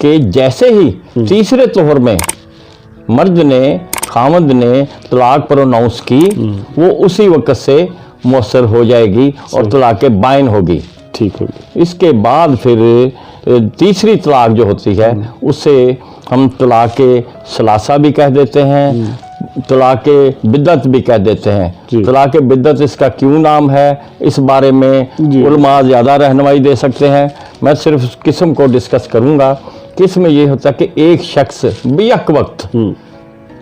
کہ جیسے ہی تیسرے طہر میں مرد نے خاوند نے طلاق پروناؤنس کی وہ اسی وقت سے مؤثر ہو جائے گی اور طلاق بائن ہوگی. ٹھیک ہوگی. اس کے بعد پھر تیسری طلاق جو ہوتی ہے اسے ہم طلاق ثلاثہ بھی کہہ دیتے ہیں, طلاق بدعت بھی کہہ دیتے ہیں. طلاق بدعت اس کا کیوں نام ہے اس بارے میں علماء زیادہ رہنمائی دے سکتے ہیں. میں صرف اس قسم کو ڈسکس کروں گا کہ اس میں یہ ہوتا ہے کہ ایک شخص بیک وقت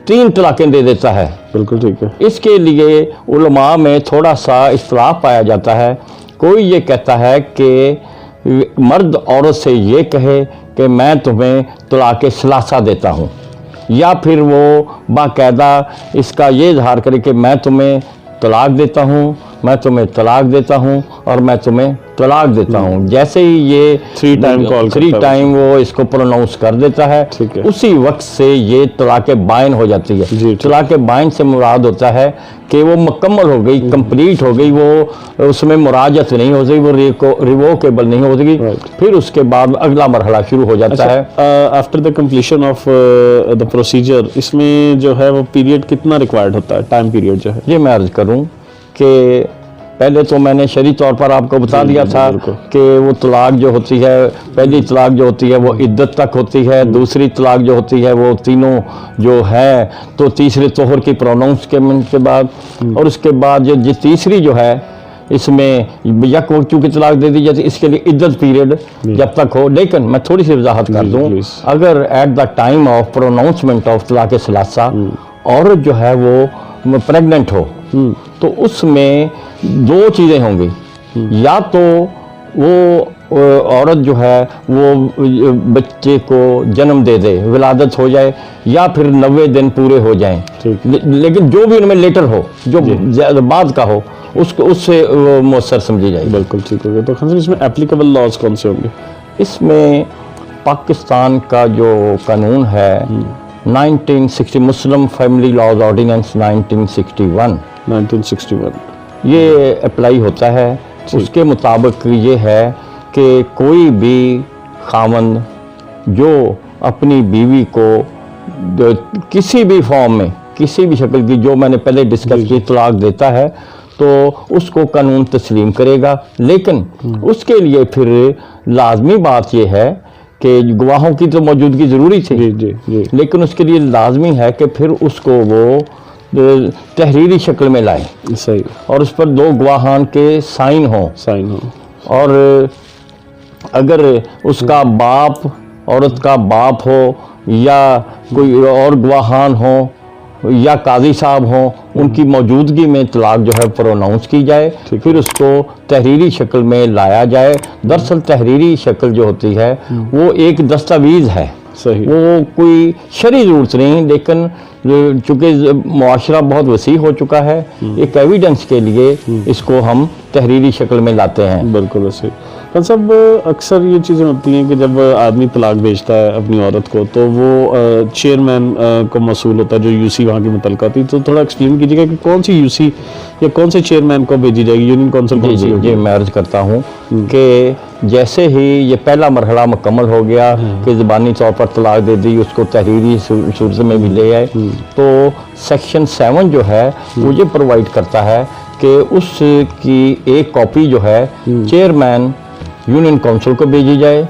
3 طلاقیں دے دیتا ہے. بالکل ٹھیک ہے. اس کے لیے علماء میں تھوڑا سا اختلاف پایا جاتا ہے. کوئی یہ کہتا ہے کہ مرد عورت سے یہ کہے کہ میں تمہیں طلاق ثلاثہ دیتا ہوں, یا پھر وہ باقاعدہ اس کا یہ اظہار کرے کہ میں تمہیں طلاق دیتا ہوں, میں تمہیں طلاق دیتا ہوں اور میں تمہیں طلاق دیتا ہوں. جیسے ہی یہ 3 ٹائم وہ اس کو پروناؤنس کر دیتا ہے اسی وقت سے یہ طلاق بائن ہو جاتی ہے. طلاق بائن سے مراد ہوتا ہے کہ وہ مکمل ہو گئی, کمپلیٹ ہو گئی, وہ اس میں مراجعت نہیں ہو سکی, وہ ریووکیبل نہیں ہو سکی. پھر اس کے بعد اگلا مرحلہ شروع ہو جاتا ہے. After the completion of the procedure اس میں جو ہے وہ پیریڈ کتنا ریکوائرڈ ہوتا ہے, ٹائم پیریڈ جو ہے؟ یہ میں عرض کروں کہ پہلے تو میں نے شرعی طور پر آپ کو بتا دیا تھا کہ وہ طلاق جو ہوتی ہے, پہلی طلاق جو ہوتی ہے وہ عدت تک ہوتی ہے, دوسری طلاق جو ہوتی ہے وہ تینوں جو ہے تو تیسرے طہر کی پروناؤنس کے بعد, اور اس کے بعد جو تیسری جو ہے اس میں یک وقت چونکہ طلاق دے دی جاتی, اس کے لیے عدت پیریڈ جب تک ہو. لیکن میں تھوڑی سی وضاحت کر دوں, اگر at the time of pronouncement of طلاق ثلاثہ عورت جو ہے وہ پریگننٹ ہو تو اس میں 2 چیزیں ہوں گی. یا تو وہ عورت جو ہے وہ بچے کو جنم دے دے, ولادت ہو جائے, یا پھر 90 دن پورے ہو جائیں, لیکن جو بھی ان میں لیٹر ہو, جو بعد کا ہو, اس سے مؤثر سمجھی جائے. بالکل ٹھیک ہو گیا. تو خان صاحب اس میں اپلیکیبل لاز کون سے ہوں گے؟ اس میں پاکستان کا جو قانون ہے 1960 مسلم فیملی لاز آرڈیننس 1961 یہ اپلائی ہوتا ہے. اس کے مطابق یہ ہے کہ کوئی بھی خاوند جو اپنی بیوی کو کسی بھی فارم میں, کسی بھی شکل کی, جو میں نے پہلے ڈسکس کی, طلاق دیتا ہے تو اس کو قانون تسلیم کرے گا. لیکن اس کے لیے پھر لازمی بات یہ ہے کہ گواہوں کی تو موجودگی ضروری تھی, لیکن اس کے لیے لازمی ہے کہ پھر اس کو وہ تحریری شکل میں لائیں. صحیح. اور اس پر 2 گواہان کے سائن ہوں. اور اگر اس کا باپ, عورت کا باپ ہو, یا کوئی اور گواہان ہوں, یا قاضی صاحب ہوں, ان کی موجودگی میں طلاق جو ہے پروناؤنس کی جائے, پھر اس کو تحریری شکل میں لایا جائے. دراصل تحریری شکل جو ہوتی ہے وہ ایک دستاویز ہے, وہ کوئی شرعی ضرورت نہیں, لیکن چونکہ معاشرہ بہت وسیع ہو چکا ہے, ایک ایویڈنس کے لیے اس کو ہم تحریری شکل میں لاتے ہیں. بالکل ایسے. خان صاحب اکثر یہ چیزیں ہوتی ہیں کہ جب آدمی طلاق بھیجتا ہے اپنی عورت کو تو وہ چیئرمین کو مسئول ہوتا ہے جو یو سی وہاں کی متعلقہ ہوتی ہے. تو تھوڑا ایکسپلین کیجیے گا کہ کون سی یو سی یا کون سے چیئرمین کو بھیجی جائے گی, یونین کونسل؟ جی میں عرض کرتا ہوں کہ جیسے ہی یہ پہلا مرحلہ مکمل ہو گیا کہ زبانی طور پر طلاق دے دی, اس کو تحریری صورت میں بھی لے آئے, تو سیکشن 7 جو ہے وہ یہ پرووائڈ کرتا ہے کہ اس کی ایک کاپی جو ہے چیئرمین یونین کونسل کو بھیجی جائے.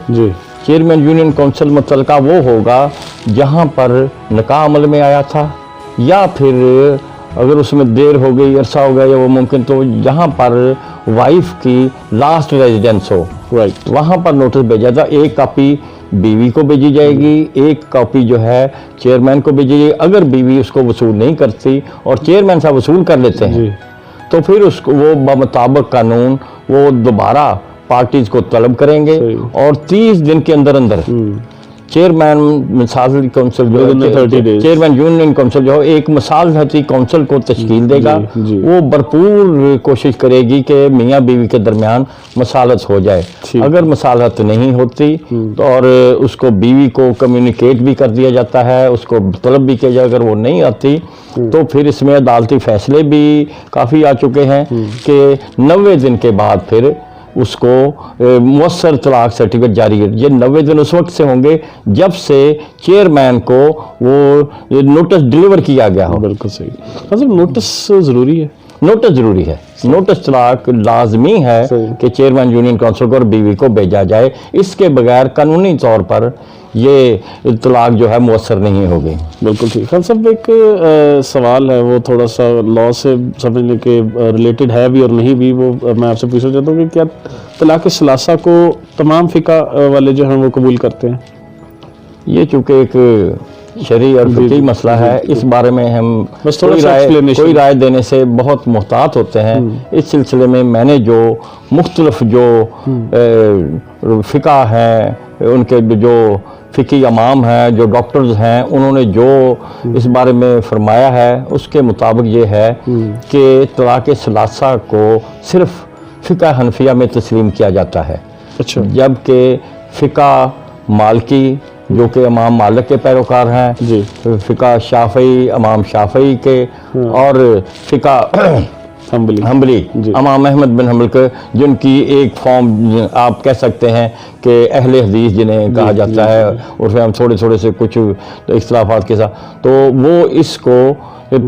چیئرمین یونین کونسل متعلقہ وہ ہوگا جہاں پر نکاح عمل میں آیا تھا, یا پھر اگر اس میں دیر ہو گئی, عرصہ ہو گیا, یا وہ ممکن تو جہاں پر وائف کی لاسٹ ریزیڈنس ہو, وہاں پر نوٹس بھیجا تھا. ایک کاپی بیوی کو بھیجی جائے گی, ایک کاپی جو ہے چیئرمین کو بھیجی جائے گی. اگر بیوی اس کو وصول نہیں کرتی اور چیئرمین صاحب وصول کر لیتے ہیں تو پھر اس کو وہ بمطابق قانون وہ دوبارہ پارٹیز کو طلب کریں گے, اور 30 دن کے اندر چیئرمین مثال کونسل جو چیئرمین یونین کونسل جو ایک مثالحتی کونسل کو تشکیل دے گا. وہ بھرپور کوشش کرے گی کہ میاں بیوی کے درمیان مصالحت ہو جائے. اگر مصالحت نہیں ہوتی تو اور اس کو بیوی کو کمیونیکیٹ بھی کر دیا جاتا ہے, اس کو طلب بھی کیا جائے. اگر وہ نہیں آتی تو پھر اس میں عدالتی فیصلے بھی کافی آ چکے ہیں کہ 90 دن کے بعد پھر اس کو مؤثر طلاق سرٹیفکیٹ جاری ہے. یہ 90 دن اس وقت سے ہوں گے جب سے چیئرمین کو وہ نوٹس ڈلیور کیا گیا ہو. بالکل صحیح. حضرت نوٹس ضروری ہے؟ نوٹس ضروری ہے. نوٹس طلاق لازمی ہے کہ چیئرمین یونین کونسل کو اور بیوی کو بھیجا جائے. اس کے بغیر قانونی طور پر یہ طلاق جو ہے مؤثر نہیں ہوگی. بالکل ٹھیک. خان صاحب ایک سوال ہے، وہ تھوڑا سا لاء سے سمجھنے کے ریلیٹڈ ہے بھی اور نہیں بھی، وہ میں آپ سے پوچھنا چاہتا ہوں کہ کیا طلاق ثلاثہ کو تمام فقہ والے جو ہیں وہ قبول کرتے ہیں؟ یہ چونکہ ایک شرعی اور فقہی مسئلہ ہے، اس بارے میں ہم کوئی رائے دینے سے بہت محتاط ہوتے ہیں. اس سلسلے میں میں نے جو مختلف جو فقہ ہیں، ان کے جو فقہی امام ہیں، جو ڈاکٹرز ہیں، انہوں نے جو اس بارے میں فرمایا ہے اس کے مطابق یہ ہے کہ طلاق ثلاثہ کو صرف فقہ حنفیہ میں تسلیم کیا جاتا ہے. اچھا. جبکہ فقہ مالکی جو کہ امام مالک کے پیروکار ہیں، جی، فقہ شافعی امام شافعی کے، اور فقہ حنبلی امام احمد بن حنبل کے، جن کی ایک فارم آپ کہہ سکتے ہیں کہ اہل حدیث جنہیں کہا جاتا ہے، اور پھر ہم تھوڑے سے کچھ اختلافات کے ساتھ، تو وہ اس کو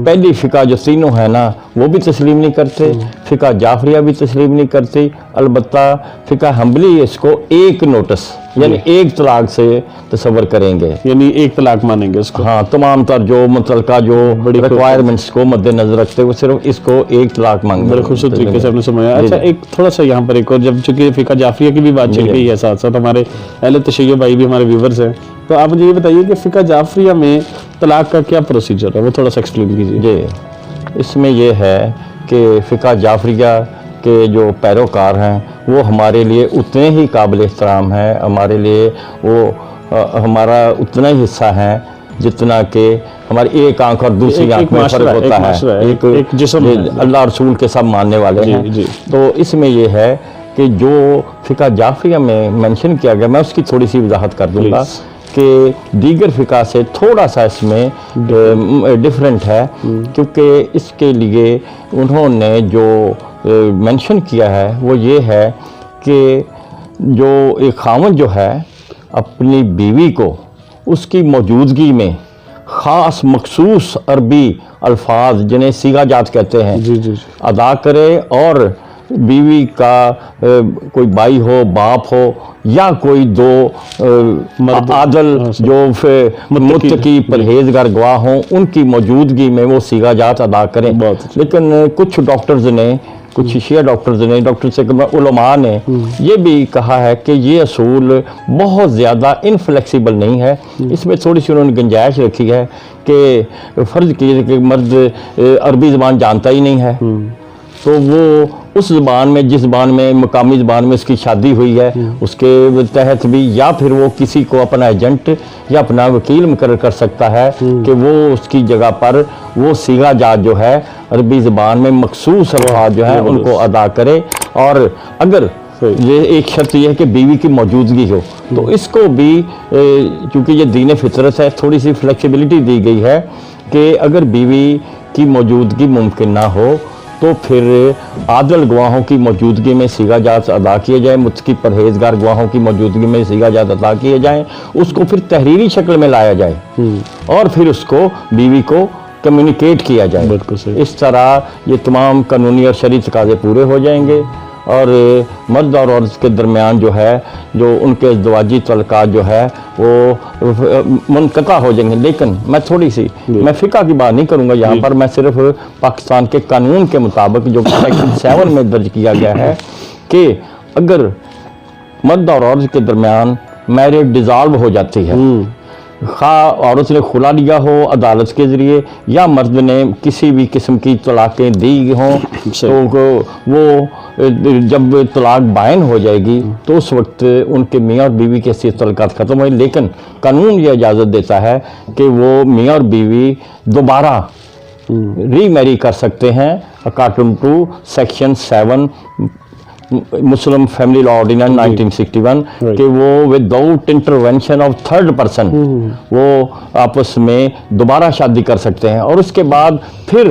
پہلی فقہ جو تینوں ہے نا وہ بھی تسلیم نہیں کرتے، فقہ جعفریہ بھی تسلیم نہیں کرتی. البتہ فقہ حنبلی اس کو ایک نوٹس یعنی ایک طلاق سے تصور کریں گے، یعنی ایک طلاق مانیں گے اس کو. ہاں، تمام تر جو متعلقہ جو ریکوائرمنٹس کو مد نظر رکھتے ہوئے صرف اس کو ایک طلاق مانگیں گے. بڑے خوبصورت طریقے سے آپ نے سمجھایا. اچھا، ایک تھوڑا سا یہاں پر ایک اور، جب چونکہ فقہ جعفریہ کی بھی بات چل گئی ہے، ساتھ ساتھ ہمارے اہل تشیع بھائی بھی ہمارے ویورز ہیں، تو آپ مجھے یہ بتائیے کہ فقہ جعفریہ میں طلاق کا کیا پروسیجر ہے، وہ تھوڑا سا ایکسپلین کیجیے. جی، اس میں یہ ہے کہ فقہ جعفریہ کے جو پیروکار ہیں وہ ہمارے لیے اتنے ہی قابل احترام ہیں، ہمارے لیے وہ ہمارا اتنا ہی حصہ ہے جتنا کہ ہماری ایک آنکھ اور دوسری آنکھ میں فرق ہوتا ہے. ایک جسم اللہ رسول کے سب ماننے والے ہیں. تو اس میں یہ ہے کہ جو فقہ جعفریہ میں مینشن کیا گیا، میں اس کی تھوڑی سی وضاحت کر دوں گا کہ دیگر فقہ سے تھوڑا سا اس میں ڈیفرنٹ ہے، کیونکہ اس کے لیے انہوں نے جو مینشن کیا ہے وہ یہ ہے کہ جو ایک خاوند جو ہے اپنی بیوی کو اس کی موجودگی میں خاص مخصوص عربی الفاظ جنہیں صیغہ جات کہتے ہیں ادا کرے، اور بیوی کا کوئی بھائی ہو، باپ ہو، یا کوئی دو عادل جو متقی پرہیزگار گواہ ہوں، ان کی موجودگی میں وہ صیغہ جات ادا کریں. لیکن کچھ ڈاکٹرز نے، کچھ شیعہ ڈاکٹرز نے، ڈاکٹر سے علماء نے یہ بھی کہا ہے کہ یہ اصول بہت زیادہ انفلیکسیبل نہیں ہے. اس میں تھوڑی سی انہوں نے گنجائش رکھی ہے کہ فرض کیجیے کہ مرد عربی زبان جانتا ہی نہیں ہے، تو وہ اس زبان میں، جس زبان میں مقامی زبان میں اس کی شادی ہوئی ہے، اس کے تحت بھی، یا پھر وہ کسی کو اپنا ایجنٹ یا اپنا وکیل مقرر کر سکتا ہے کہ وہ اس کی جگہ پر وہ صیغہ جات جو ہے عربی زبان میں مخصوص الفاظ جو ہیں ان کو ادا کرے. اور اگر یہ ایک شرط یہ ہے کہ بیوی کی موجودگی ہو، تو اس کو بھی چونکہ یہ دین فطرت ہے، تھوڑی سی فلیکسیبلٹی دی گئی ہے کہ اگر بیوی کی موجودگی ممکن نہ ہو تو پھر عادل گواہوں کی موجودگی میں صیغہ جات ادا کیے جائیں، متقی پرہیزگار گواہوں کی موجودگی میں صیغہ جات ادا کیے جائیں، اس کو پھر تحریری شکل میں لایا جائے اور پھر اس کو بیوی کو کمیونیکیٹ کیا جائے. اس طرح یہ تمام قانونی اور شرعی تقاضے پورے ہو جائیں گے، اور مرد اور عورت کے درمیان جو ہے، جو ان کے ازدواجی تعلقات جو ہے وہ منقطع ہو جائیں گے. لیکن میں تھوڑی سی میں فقہ کی بات نہیں کروں گا یہاں پر، میں صرف پاکستان کے قانون کے مطابق جو سیکشن 7 میں درج کیا گیا ہے کہ اگر مرد اور عورت کے درمیان میرج ڈیزالو ہو جاتی ہے، خواہ عورت نے خلا لیا ہو عدالت کے ذریعے یا مرد نے کسی بھی قسم کی طلاقیں دی ہوں، تو وہ جب طلاق بائن ہو جائے گی تو اس وقت ان کے میاں اور بیوی کے حیثیت تعلقات ختم ہوئے. لیکن قانون یہ اجازت دیتا ہے کہ وہ میاں اور بیوی دوبارہ ری میری کر سکتے ہیں according to section 7 Muslim family law ordinance 1961 کہ وہ without intervention of third person وہ آپس میں دوبارہ شادی کر سکتے ہیں، اور اس کے بعد پھر